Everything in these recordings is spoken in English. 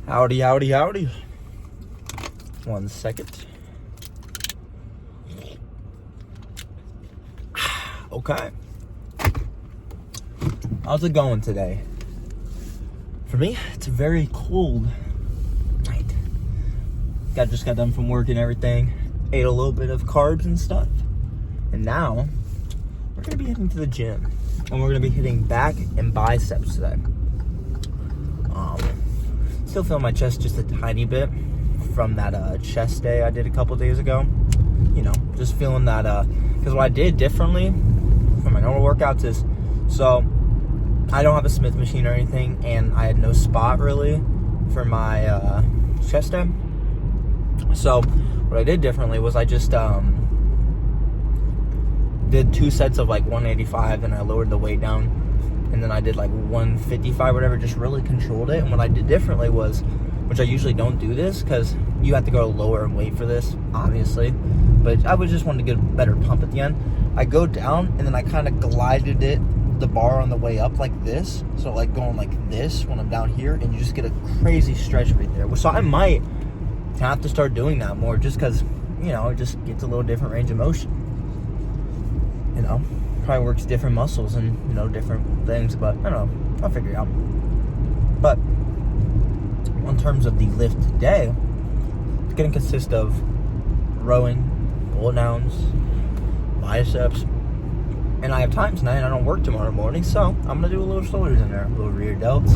Howdy, howdy, howdy. 1 second. Okay. How's it going today? For me, it's a very cold night. Just got done from work and everything. Ate a little bit of carbs and stuff. And now, we're going to be heading to the gym. And we're going to be hitting back and biceps today. Still feel my chest just a tiny bit from that chest day I did a couple days ago. You know, just feeling that, because what I did differently from my normal workouts is, so I don't have a Smith machine or anything, and I had no spot really for my chest day. So what I did differently was I just did 2 sets of like 185, then I lowered the weight down, and then I did like 155, whatever, just really controlled it. And what I did differently was, which I usually don't do this because you have to go lower in weight for this, obviously, but I would just want to get a better pump at the end. I go down and then I kind of glided the bar on the way up like this, so like going like this when I'm down here, and you just get a crazy stretch right there. So I might have to start doing that more, just because, you know, it just gets a little different range of motion. You know, probably works different muscles and, you know, different things, but I don't know, I'll figure it out. But in terms of the lift today, it's going to consist of rowing, pull downs, biceps, and I have time tonight and I don't work tomorrow morning, so I'm going to do a little shoulders in there, a little rear delts,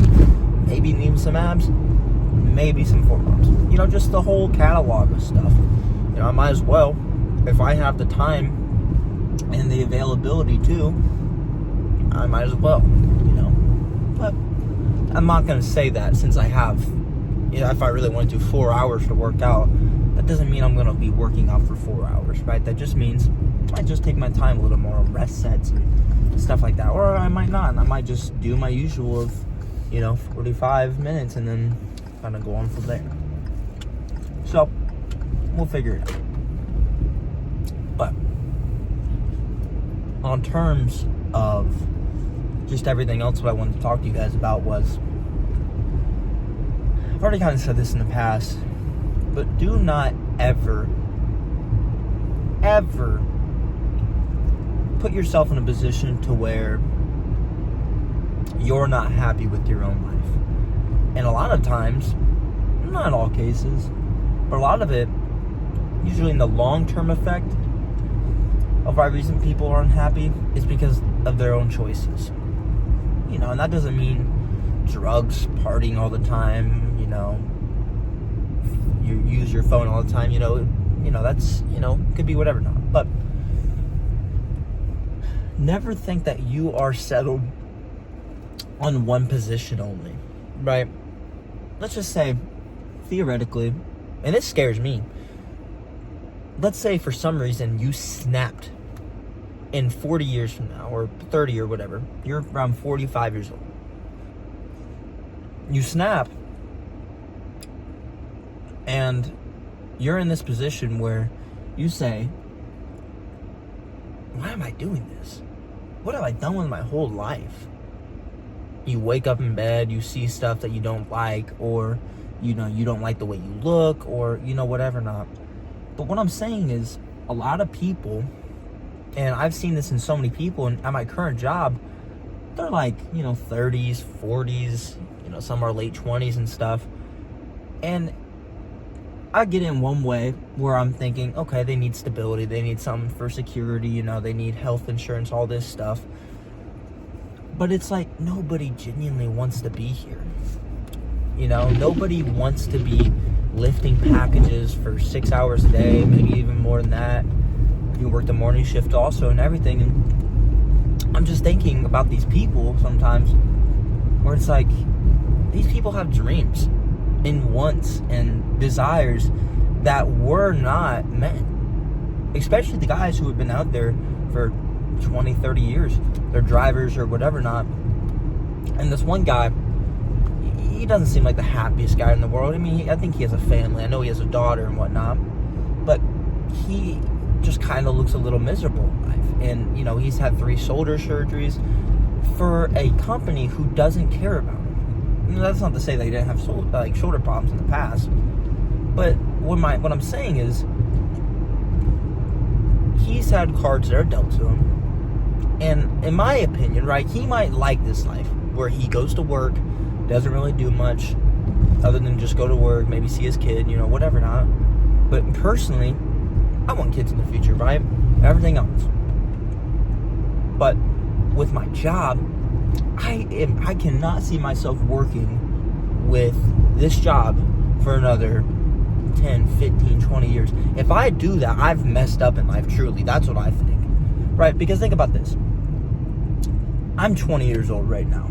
maybe even some abs, maybe some forearms. You know, just the whole catalog of stuff. You know, I might as well, if I have the time and the availability too, I might as well, you know. But I'm not going to say that since I have, you know, if I really want to do 4 hours to work out, that doesn't mean I'm going to be working out for 4 hours, right? That just means I just take my time a little more on rest sets and stuff like that. Or I might not, and I might just do my usual of, you know, 45 minutes and then kind of go on from there. So, we'll figure it out. But on terms of just everything else, what I wanted to talk to you guys about was, I've already kind of said this in the past, but do not ever put yourself in a position to where you're not happy with your own life. And a lot of times, not in all cases, but a lot of it, usually in the long-term effect of why reason people are unhappy, is because of their own choices. You know, and that doesn't mean drugs, partying all the time, you know, you use your phone all the time, you know, that's, you know, could be whatever not. But never think that you are settled on one position only, right? Let's just say, theoretically, and this scares me, let's say for some reason you snapped in 40 years from now, or 30 or whatever, you're around 45 years old. You snap, and you're in this position where you say, why am I doing this? What have I done with my whole life? You wake up in bed, you see stuff that you don't like, or, you know, you don't like the way you look, or, you know, whatever not. But what I'm saying is, a lot of people, and I've seen this in so many people, and at my current job, they're like, you know, 30s, 40s, you know, some are late 20s and stuff. And I get in one way where I'm thinking, okay, they need stability, they need something for security, you know, they need health insurance, all this stuff. But it's like, nobody genuinely wants to be here. You know, nobody wants to be lifting packages for 6 hours a day, maybe even more than that. You work the morning shift also and everything. And I'm just thinking about these people sometimes where it's like, these people have dreams and wants and desires that were not met. Especially the guys who have been out there for 20, 30 years. They're drivers or whatever not. And this one guy, he doesn't seem like the happiest guy in the world. I mean, I think he has a family. I know he has a daughter and whatnot. But he just kind of looks a little miserable in life. And, you know, he's had 3 shoulder surgeries for a company who doesn't care about him. that's not to say that he didn't have shoulder problems in the past. But what I'm saying is, he's had cards that are dealt to him. And in my opinion, right, he might like this life where he goes to work, doesn't really do much other than just go to work, maybe see his kid, whatever not. But personally, I want kids in the future, right? Everything else. But with my job, I cannot see myself working with this job for another 10, 15, 20 years. If I do that, I've messed up in life, truly. That's what I think. Right? Because think about this. I'm 20 years old right now.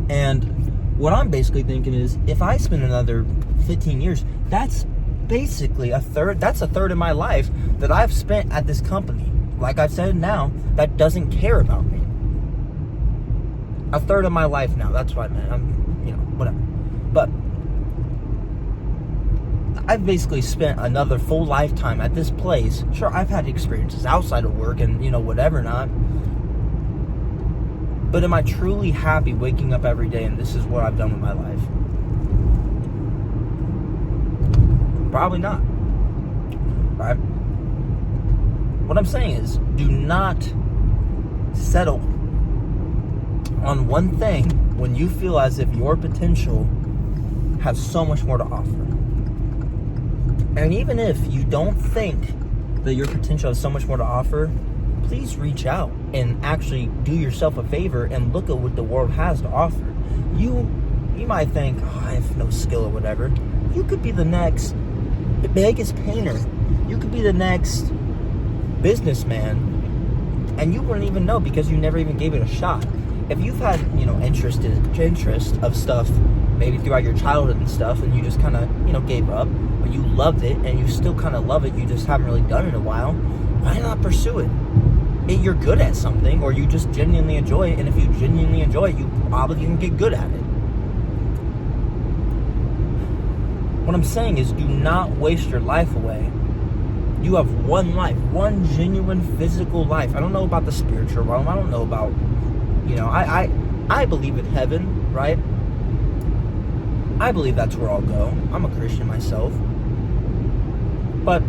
And what I'm basically thinking is, if I spend another 15 years, that's basically a third of my life that I've spent at this company. Like I've said now, that doesn't care about me. A third of my life now. That's what I meant. Whatever. But I've basically spent another full lifetime at this place. Sure, I've had experiences outside of work and, whatever not. But am I truly happy waking up every day and this is what I've done with my life? Probably not. Right? What I'm saying is, do not settle on one thing when you feel as if your potential has so much more to offer. And even if you don't think that your potential has so much more to offer, please reach out and actually do yourself a favor and look at what the world has to offer. You might think, I have no skill or whatever. You could be the biggest painter. You could be the next businessman, and you wouldn't even know because you never even gave it a shot. If you've had, interest of stuff maybe throughout your childhood and stuff, and you just kind of, gave up, but you loved it and you still kind of love it, you just haven't really done it in a while, why not pursue it? You're good at something, or you just genuinely enjoy it, and if you genuinely enjoy it, you probably can get good at it. What I'm saying is, do not waste your life away. You have one life, one genuine physical life. I don't know about the spiritual realm. I don't know about, I believe in heaven, right? I believe that's where I'll go. I'm a Christian myself. But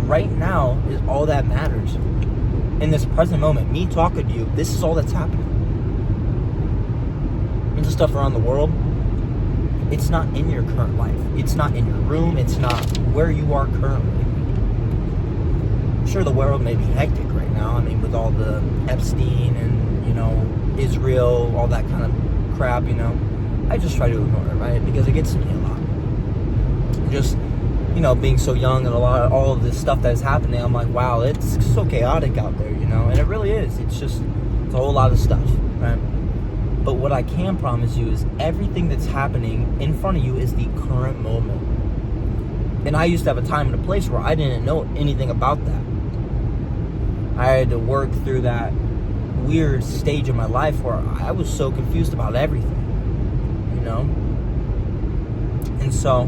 right now is all that matters. In this present moment, me talking to you, this is all that's happening. And the stuff around the world, it's not in your current life. It's not in your room. It's not where you are currently. I'm sure the world may be hectic right now. I mean, with all the Epstein and, Israel, all that kind of crap, I just try to ignore it, right? Because it gets to me a lot. Just, being so young and all of this stuff that is happening, I'm like, wow, it's so chaotic out there, and it really is. It's a whole lot of stuff, right? But what I can promise you is everything that's happening in front of you is the current moment. And I used to have a time and a place where I didn't know anything about that. I had to work through that weird stage of my life where I was so confused about everything, And so,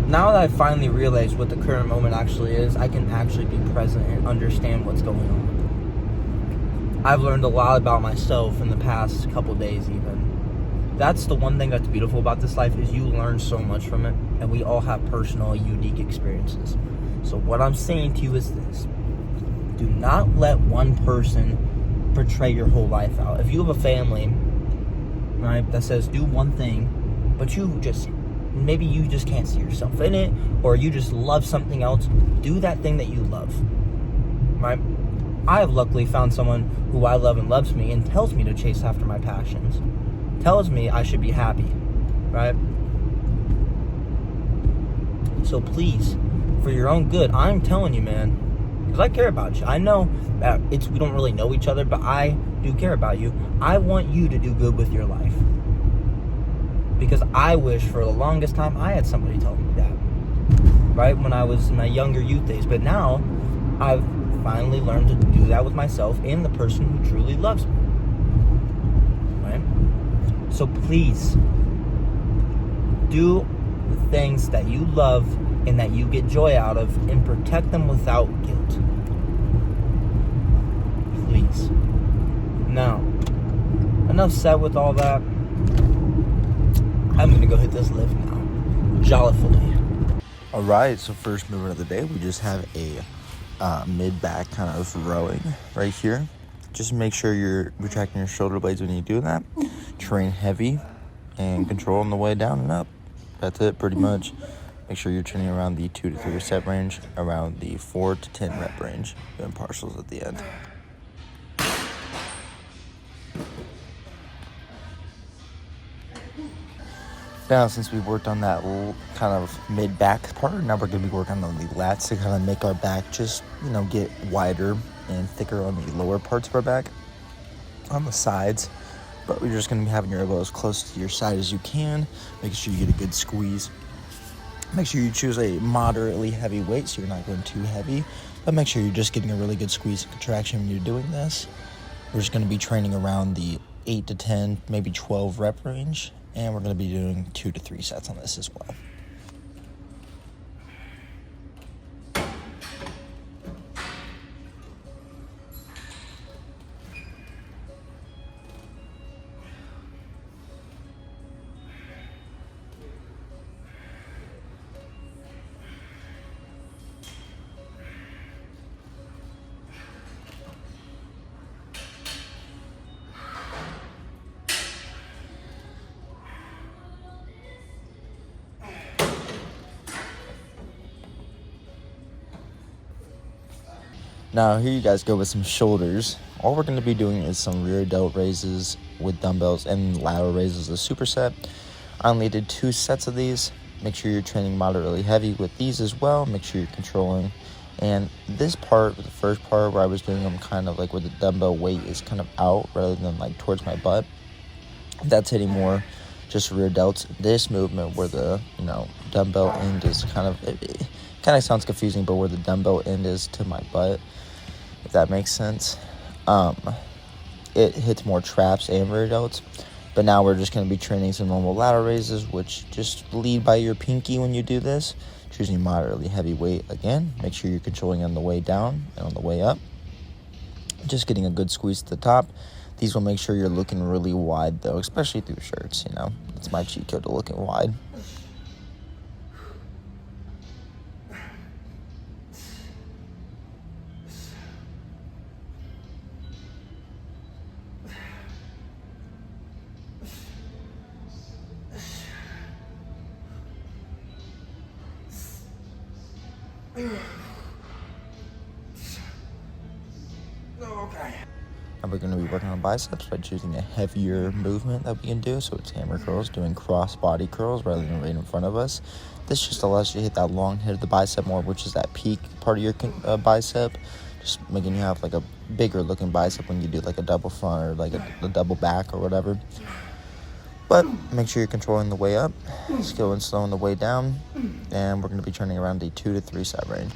now that I finally realized what the current moment actually is, I can actually be present and understand what's going on. I've learned a lot about myself in the past couple days even. That's the one thing that's beautiful about this life, is you learn so much from it, and we all have personal, unique experiences. So what I'm saying to you is this: do not let one person portray your whole life out. If you have a family, right, that says do one thing, but maybe you just can't see yourself in it, or you just love something else, do that thing that you love, right? I have luckily found someone who I love and loves me and tells me to chase after my passions, tells me I should be happy, right? So please, for your own good, I'm telling you, man, because I care about you. I know that we don't really know each other, but I do care about you. I want you to do good with your life. Because I wish for the longest time I had somebody tell me that, right, when I was in my younger youth days. But now I've finally learned to do that with myself and the person who truly loves me, right? So please, do the things that you love and that you get joy out of, and protect them without guilt. Please. Now, enough said with all that. I'm gonna go hit this lift now, jollifully. All right, so first movement of the day, we just have a mid-back kind of rowing right here. Just make sure you're retracting your shoulder blades when you do that. Train heavy and control on the way down and up. That's it, pretty much. Make sure you're training around the 2 to 3 set range, around the 4 to 10 rep range, doing partials at the end. Now, since we worked on that kind of mid-back part, now we're going to be working on the lats to kind of make our back just, get wider and thicker on the lower parts of our back, on the sides. But we're just going to be having your elbows close to your side as you can, making sure you get a good squeeze. Make sure you choose a moderately heavy weight so you're not going too heavy, but make sure you're just getting a really good squeeze and contraction when you're doing this. We're just going to be training around the 8 to 10, maybe 12 rep range, and we're going to be doing 2 to 3 sets on this as well. Now, here you guys go with some shoulders. All we're going to be doing is some rear delt raises with dumbbells and lateral raises, a superset. I only did 2 sets of these. Make sure you're training moderately heavy with these as well. Make sure you're controlling. And this part, the first part where I was doing them kind of like where the dumbbell weight is kind of out rather than like towards my butt, that's hitting more just rear delts. This movement where the, dumbbell end is kind of, it kind of sounds confusing, but where the dumbbell end is to my butt, if that makes sense. It hits more traps and rear delts. But now we're just going to be training some normal lateral raises, which just lead by your pinky when you do this. Choosing moderately heavy weight again. Make sure you're controlling on the way down and on the way up. Just getting a good squeeze to the top. These will make sure you're looking really wide, though, especially through shirts, It's my cheat code to looking wide. Okay. Now we're going to be working on biceps by choosing a heavier movement that we can do. So it's hammer curls, doing cross body curls rather than right in front of us. This just allows you to hit that long head of the bicep more, which is that peak part of your bicep. Just making you have like a bigger looking bicep when you do like a double front or like a double back or whatever. But make sure you're controlling the way up, just going slow on the way down, and we're going to be turning around the 2 to 3 set range.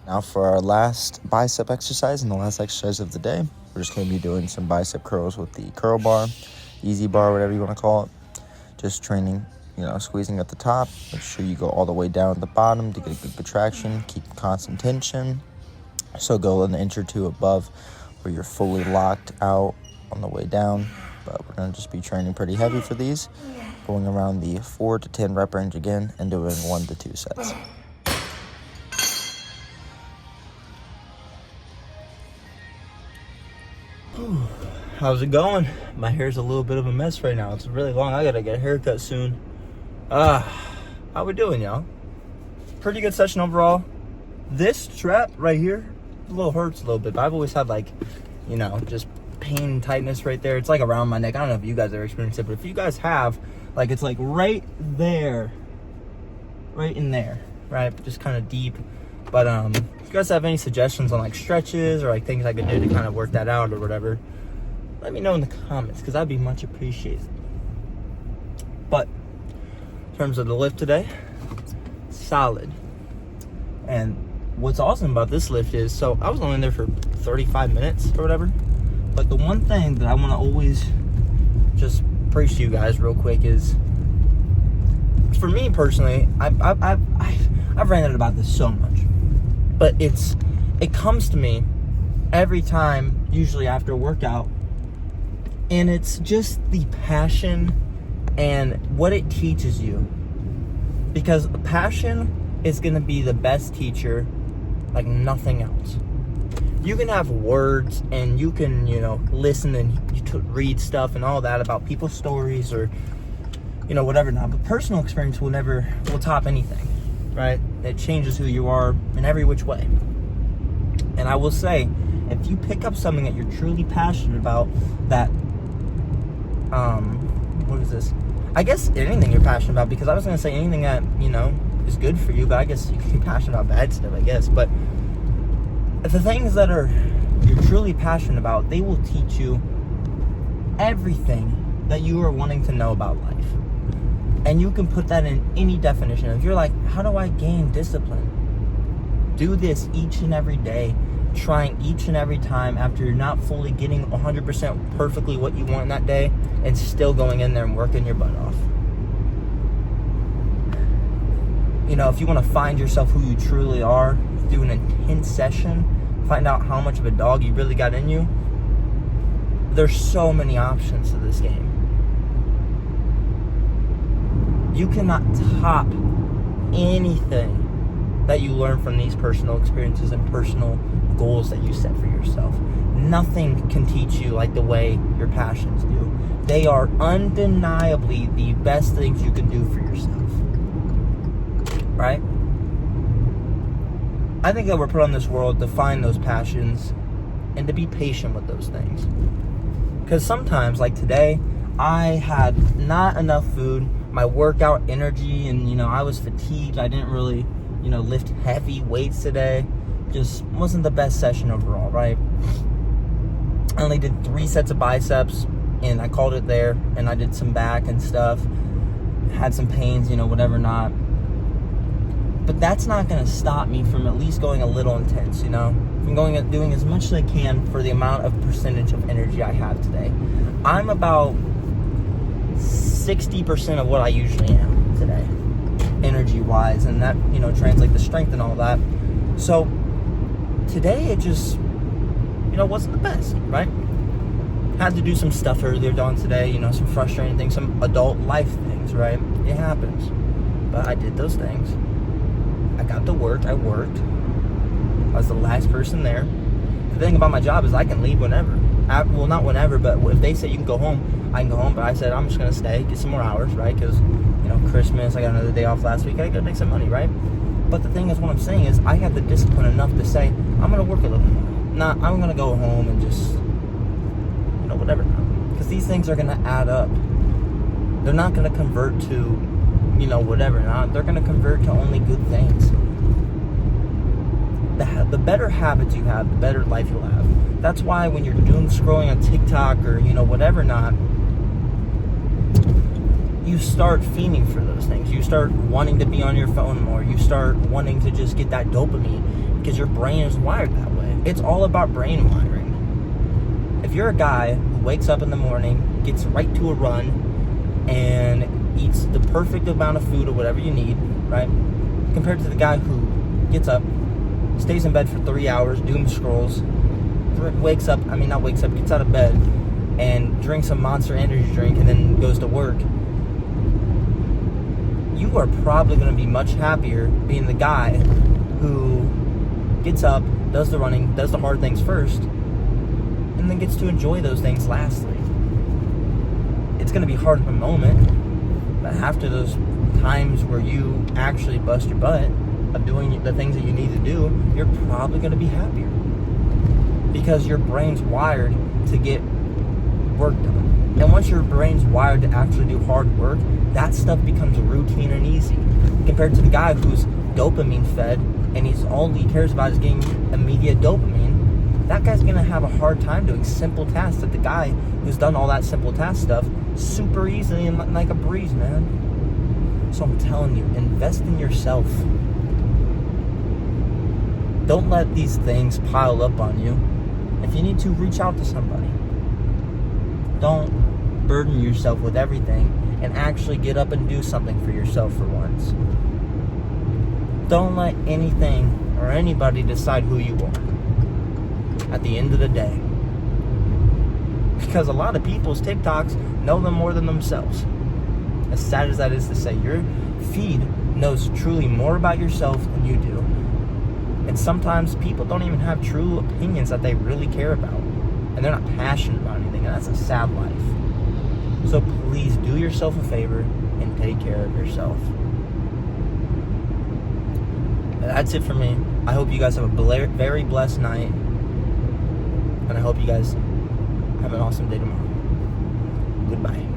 Now for our last bicep exercise and the last exercise of the day, we're just going to be doing some bicep curls with the curl bar, easy bar, whatever you want to call it. Just training, squeezing at the top. Make sure you go all the way down at the bottom to get a good contraction. Keep constant tension. So go an inch or two above where you're fully locked out on the way down. But we're going to just be training pretty heavy for these. Going around the 4 to 10 rep range again and doing 1 to 2 sets. How's it going? My hair's a little bit of a mess right now. It's really long. I gotta get a haircut soon. How we doing, y'all? Pretty good session overall. This strap right here, a little hurts a little bit, but I've always had just pain and tightness right there. It's like around my neck. I don't know if you guys ever experienced it, but if you guys have, it's like right there, right in there, right? Just kind of deep. But if you guys have any suggestions on stretches or things I could do to kind of work that out or whatever, let me know in the comments, because that'd be much appreciated. But in terms of the lift today, solid. And what's awesome about this lift is, so I was only in there for 35 minutes or whatever, but the one thing that I want to always just preach to you guys real quick is, for me personally, I've ranted about this so much, But it comes to me every time, usually after a workout, and it's just the passion and what it teaches you. Because passion is going to be the best teacher like nothing else. You can have words and you can, listen and read stuff and all that about people's stories or, whatever not. But personal experience will top anything, right? It changes who you are in every which way. And I will say, if you pick up something that you're truly passionate about, that, what is this? I guess anything you're passionate about, because I was going to say anything that, is good for you, but I guess you can be passionate about bad stuff, I guess. But the things that you're truly passionate about, they will teach you everything that you are wanting to know about life. And you can put that in any definition. If you're like, how do I gain discipline? Do this each and every day, trying each and every time after you're not fully getting 100% perfectly what you want in that day, and still going in there and working your butt off. If you want to find yourself who you truly are, do an intense session, find out how much of a dog you really got in you, there's so many options to this game. You cannot top anything that you learn from these personal experiences and personal goals that you set for yourself. Nothing can teach you like the way your passions do. They are undeniably the best things you can do for yourself. Right? I think that we're put on this world to find those passions and to be patient with those things. Because sometimes, like today, I had not enough food, my workout energy, and I was fatigued. I didn't really, lift heavy weights today. Just wasn't the best session overall, right? I only did 3 sets of biceps, and I called it there, and I did some back and stuff. Had some pains, whatever not. But that's not going to stop me from at least going a little intense, From doing as much as I can for the amount of percentage of energy I have today. I'm about 60% of what I usually am today, energy-wise, and that, translates to strength and all that. So today it just, wasn't the best, right? Had to do some stuff earlier on today, some frustrating things, some adult life things, right? It happens. But I did those things. I got to work. I worked. I was the last person there. The thing about my job is I can leave whenever. Well, not whenever, but if they say you can go home, I can go home. But I said I'm just going to stay, get some more hours, right? Because, Christmas, I got another day off last week. I got to make some money, right? But the thing is, what I'm saying is I have the discipline enough to say I'm going to work a little more. Not I'm going to go home and just, whatever. Because these things are going to add up. They're not going to convert to whatever not. They're going to convert to only good things. The better habits you have, the better life you'll have. That's why when you're doom scrolling on TikTok or, whatever not, you start fiending for those things. You start wanting to be on your phone more. You start wanting to just get that dopamine because your brain is wired that way. It's all about brain wiring. If you're a guy who wakes up in the morning, gets right to a run, and eats the perfect amount of food or whatever you need, right? Compared to the guy who gets up, stays in bed for 3 hours, doom scrolls, gets out of bed, and drinks a Monster energy drink and then goes to work. You are probably going to be much happier being the guy who gets up, does the running, does the hard things first, and then gets to enjoy those things lastly. It's going to be hard in the moment, but after those times where you actually bust your butt of doing the things that you need to do, you're probably going to be happier. Because your brain's wired to get work done. And once your brain's wired to actually do hard work, that stuff becomes routine and easy. Compared to the guy who's dopamine fed and all he cares about is getting immediate dopamine, that guy's going to have a hard time doing simple tasks that the guy who's done all that simple task stuff super easily and like a breeze, man. So I'm telling you, invest in yourself. Don't let these things pile up on you. If you need to, reach out to somebody. Don't burden yourself with everything and actually get up and do something for yourself for once. Don't let anything or anybody decide who you are at the end of the day. Because a lot of people's TikToks know them more than themselves. As sad as that is to say, your feed knows truly more about yourself than you do. And sometimes people don't even have true opinions that they really care about. And they're not passionate about anything. And that's a sad life. So please do yourself a favor and take care of yourself. That's it for me. I hope you guys have a very blessed night. And I hope you guys have an awesome day tomorrow. Goodbye.